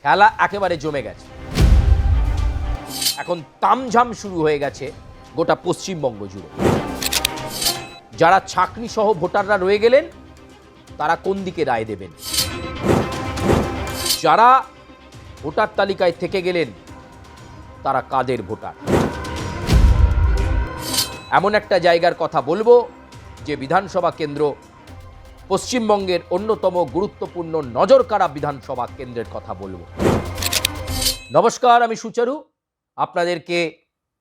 খেলা একেবারে জমে গেছে। এখন তামঝাম শুরু হয়ে গেছে গোটা পশ্চিমবঙ্গ জুড়ে। যারা ছাকনি সহ ভোটাররা রয়ে গেলেন তারা কোন দিকে রায় দেবেন, যারা ভোটার তালিকায় থেকে গেলেন তারা কাদের ভোটার। এমন একটা জায়গার কথা বলবো যে বিধানসভা কেন্দ্র পশ্চিমবঙ্গের অন্যতম গুরুত্বপূর্ণ নজরকাড়া বিধানসভা কেন্দ্রের কথা বলবো। নমস্কার, আমি সুচারু, আপনাদেরকে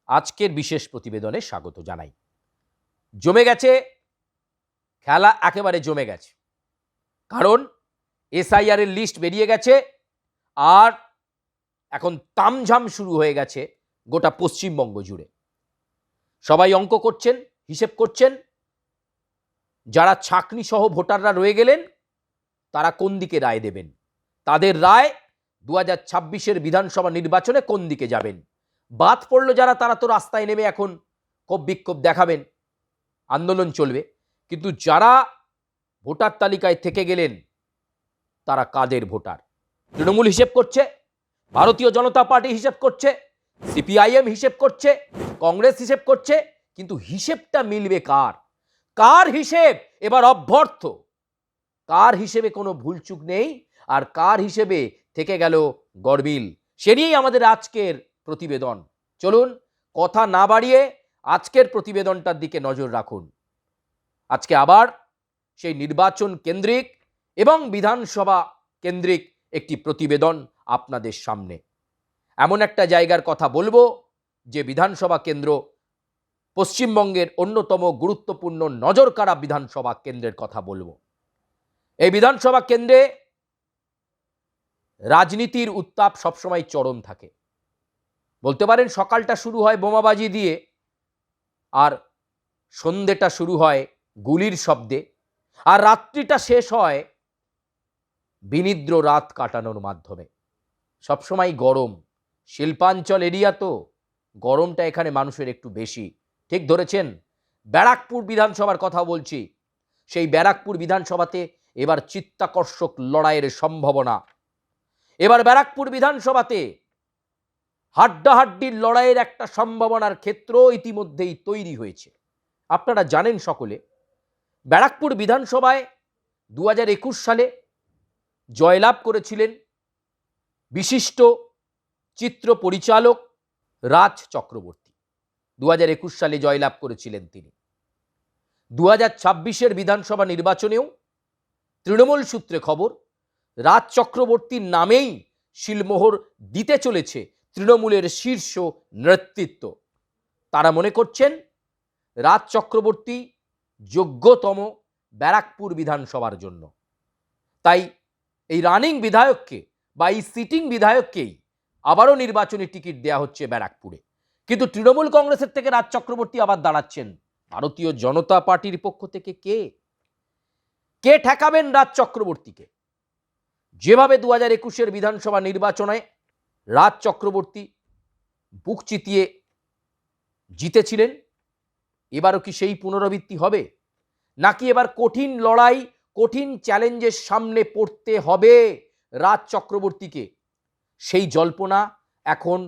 আজকের বিশেষ প্রতিবেদনে স্বাগত জানাই। জমে গেছে খেলা, একেবারে জমে গেছে, কারণ এসআইআর এর লিস্ট বেরিয়ে গেছে আর এখন তামঝাম শুরু হয়ে গেছে গোটা পশ্চিমবঙ্গ জুড়ে। সবাই অঙ্ক করছেন, হিসেব করছেন, যারা ছাকনি সহ ভোটাররা রয়ে গেলেন তারা কোন দিকে রায় দেবেন, তাদের রায় 2026-এর বিধানসভা নির্বাচনে কোন দিকে যাবেন। বাদ পড়লো যারা, তারা তো রাস্তায় নেমে এখন ক্ষোভ বিক্ষোভ দেখাবেন, আন্দোলন চলবে, কিন্তু যারা ভোটার তালিকায় থেকে গেলেন তারা কাদের ভোটার। তৃণমূল হিসেব করছে, ভারতীয় জনতা পার্টি হিসেব করছে, সিপিআইএম হিসেব করছে, কংগ্রেস হিসেব করছে, কিন্তু হিসেবটা মিলবে কার? কার হিসেব এবার অভ্যর্থ, কার হিসেবে কোনো ভুলচুক নেই, আর কার হিসেবে থেকে গেল গরমিল, সে নিয়েই আমাদের আজকের প্রতিবেদন। চলুন কথা না বাড়িয়ে আজকের প্রতিবেদনটার দিকে নজর রাখুন। আজকে আবার সেই নির্বাচন কেন্দ্রিক এবং বিধানসভা কেন্দ্রিক একটি প্রতিবেদন আপনাদের সামনে। এমন একটা জায়গার কথা বলবো যে বিধানসভা কেন্দ্র পশ্চিমবঙ্গের অন্যতম গুরুত্বপূর্ণ নজরকাড়া বিধানসভা কেন্দ্রের কথা বলবো। এই বিধানসভা কেন্দ্রে রাজনীতির উত্তাপ সবসময় চরম থাকে। বলতে পারেন সকালটা শুরু হয় বোমাবাজি দিয়ে আর সন্ধ্যেটা শুরু হয় গুলির শব্দে, আর রাত্রিটা শেষ হয় বিনিদ্র রাত কাটানোর মাধ্যমে। সবসময় গরম, শিল্পাঞ্চল এরিয়া তো গরমটা এখানে মানুষের একটু বেশি। ঠিক ধরেছেন, ব্যারাকপুর বিধানসভার কথা বলছি। সেই ব্যারাকপুর বিধানসভাতে এবার চিত্তাকর্ষক লড়াইয়ের সম্ভাবনা। এবার ব্যারাকপুর বিধানসভাতে হাড্ডাহাড্ডির লড়াইয়ের একটা সম্ভাবনার ক্ষেত্র ইতিমধ্যেই তৈরি হয়েছে। আপনারা জানেন সকলে, ব্যারাকপুর বিধানসভায় 2021 সালে জয়লাভ করেছিলেন বিশিষ্ট চিত্র পরিচালক রাজ চক্রবর্তী। 2021 সালে জয়লাভ করেছিলেন তিনি। 2026-এর বিধানসভা নির্বাচনেও তৃণমূল সূত্রে খবর, রাজ চক্রবর্তীর নামেই শিলমোহর দিতে চলেছে তৃণমূলের শীর্ষ নেতৃত্ব। তারা মনে করছেন রাজ চক্রবর্তী যোগ্যতম ব্যারাকপুর বিধানসভার জন্য। তাই এই রানিং বিধায়ককে বা এই সিটিং বিধায়ককেই আবারও নির্বাচনী টিকিট দেওয়া হচ্ছে ব্যারাকপুরে। কিন্তু তৃণমূল কংগ্রেসের থেকে রাজ চক্রবর্তী আবার দাঁড়াচ্ছেন ভারতীয় জনতা পার্টির পক্ষ থেকে। কে ঠেকাবেন রাজ চক্রবর্তীকে? যেভাবে 2021-এর বিধানসভা নির্বাচনে রাজ চক্রবর্তী বুক চিতিয়ে জিতেছিলেন, এবারও কি সেই পুনরাবৃত্তি হবে, নাকি এবার কঠিন লড়াই, কঠিন চ্যালেঞ্জের সামনে পড়তে হবে রাজ চক্রবর্তীকে? সেই জল্পনা এখন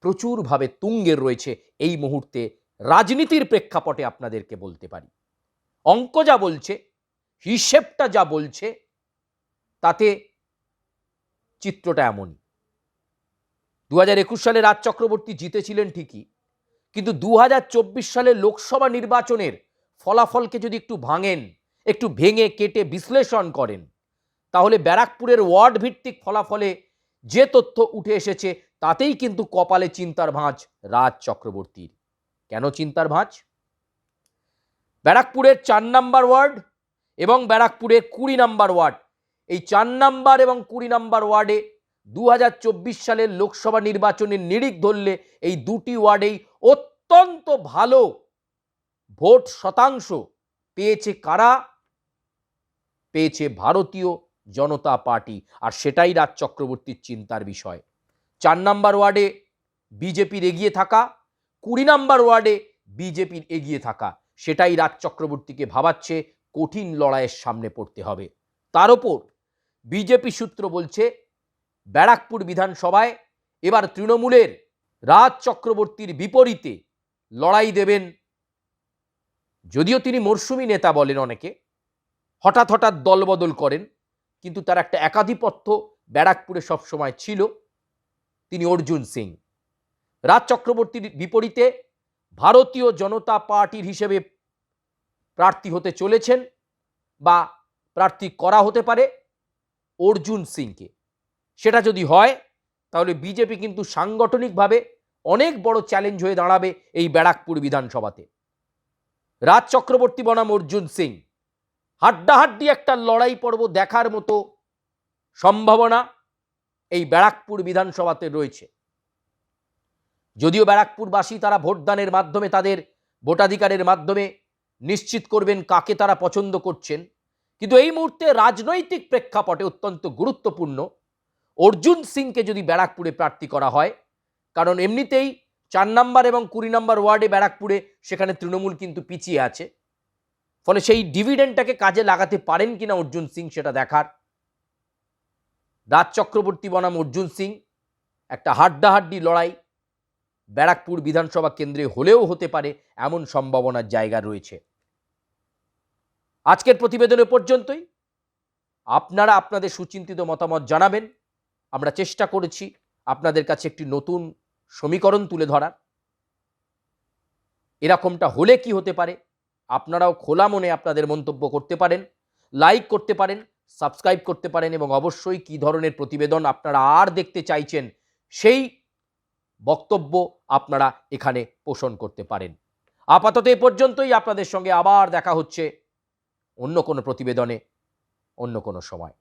প্রচুরভাবে তুঙ্গের রয়েছে এই মুহূর্তে রাজনীতির প্রেক্ষাপটে। আপনাদেরকে বলতে পারি, অঙ্ক যা বলছে, হিসেবটা যা বলছে, তাতে চিত্রটা এমনই। 2021 সালে রাজ চক্রবর্তী জিতেছিলেন ঠিকই, কিন্তু 2024 সালে লোকসভা নির্বাচনের ফলাফলকে যদি একটু ভাঙেন, একটু ভেঙে কেটে বিশ্লেষণ করেন, তাহলে ব্যারাকপুরের ওয়ার্ড ভিত্তিক ফলাফলে যে তথ্য উঠে এসেছে তাতেই কিন্তু কপালে চিন্তার ভাঁজ রাজ চক্রবর্তীর। কেন চিন্তার ভাঁজ? ব্যারাকপুরের 4 নম্বর ওয়ার্ড এবং ব্যারাকপুরের 20 নম্বর ওয়ার্ড, এই 4 নম্বর এবং 20 নম্বর ওয়ার্ডে 2024 সালের লোকসভা নির্বাচনের নিরিখ ধরলে এই দুটি ওয়ার্ডেই অত্যন্ত ভালো ভোট শতাংশ পেয়েছে কারা? পেয়েছে ভারতীয় জনতা পার্টি। আর সেটাই রাজ চক্রবর্তীর চিন্তার বিষয়। 4 নম্বর ওয়ার্ডে বিজেপির এগিয়ে থাকা, 20 নম্বর ওয়ার্ডে বিজেপির এগিয়ে থাকা, সেটাই রাজ চক্রবর্তীকে ভাবাচ্ছে কঠিন লড়াইয়ের সামনে পড়তে হবে। তার ওপর বিজেপি সূত্র বলছে ব্যারাকপুর বিধানসভায় এবার তৃণমূলের রাজ চক্রবর্তীর বিপরীতে লড়াই দেবেন। যদিও তিনি মরশুমি নেতা বলেন অনেকে, হঠাৎ হঠাৎ দলবদল করেন, কিন্তু তার একটা একাধিপত্য ব্যারাকপুরে সবসময় ছিল। তিনি অর্জুন সিং। রাজ চক্রবর্তীর বিপরীতে ভারতীয় জনতা পার্টির হিসেবে প্রার্থী হতে চলেছেন বা প্রার্থী করা হতে পারে অর্জুন সিংকে। সেটা যদি হয় তাহলে বিজেপি কিন্তু সাংগঠনিকভাবে অনেক বড় চ্যালেঞ্জ হয়ে দাঁড়াবে এই ব্যারাকপুর বিধানসভাতে। রাজ চক্রবর্তী বনাম অর্জুন সিং, হাড্ডাহাড্ডি একটা লড়াই পর্ব দেখার মতো সম্ভাবনা এই ব্যারাকপুর বিধানসভাতে রয়েছে। যদিও ব্যারাকপুরবাসী তারা ভোটদানের মাধ্যমে, তাদের ভোটাধিকারের মাধ্যমে নিশ্চিত করবেন কাকে তারা পছন্দ করছেন, কিন্তু এই মুহূর্তে রাজনৈতিক প্রেক্ষাপটে অত্যন্ত গুরুত্বপূর্ণ অর্জুন সিংকে যদি ব্যারাকপুরে প্রার্থী করা হয়। কারণ এমনিতেই 4 নম্বর এবং 20 নম্বর ওয়ার্ডে ব্যারাকপুরে সেখানে তৃণমূল কিন্তু পিছিয়ে আছে। ফলে সেই ডিভিডেন্ডটাকে কাজে লাগাতে পারেন কিনা অর্জুন সিং, সেটা দেখার। রাজ চক্রবর্তী বনাম অর্জুন সিং, একটা হাড্ডাহাড্ডি লড়াই ব্যারাকপুর বিধানসভা কেন্দ্রে হলেও হতে পারে, এমন সম্ভাবনার জায়গা রয়েছে। আজকের প্রতিবেদনে পর্যন্তই। আপনারা আপনাদের সুচিন্তিত মতামত জানাবেন। আমরা চেষ্টা করেছি আপনাদের কাছে একটি নতুন সমীকরণ তুলে ধরার। এরকমটা হলে কি হতে পারে, আপনারাও খোলা মনে আপনাদের মন্তব্য করতে পারেন, লাইক করতে পারেন, সাবস্ক্রাইব করতে পারেন এবং অবশ্যই কী ধরনের প্রতিবেদন আপনারা আর দেখতে চাইছেন সেই বক্তব্য আপনারা এখানে পোষণ করতে পারেন। আপাতত এ পর্যন্তই। আপনাদের সঙ্গে আবার দেখা হচ্ছে অন্য কোনো প্রতিবেদনে, অন্য কোনো সময়।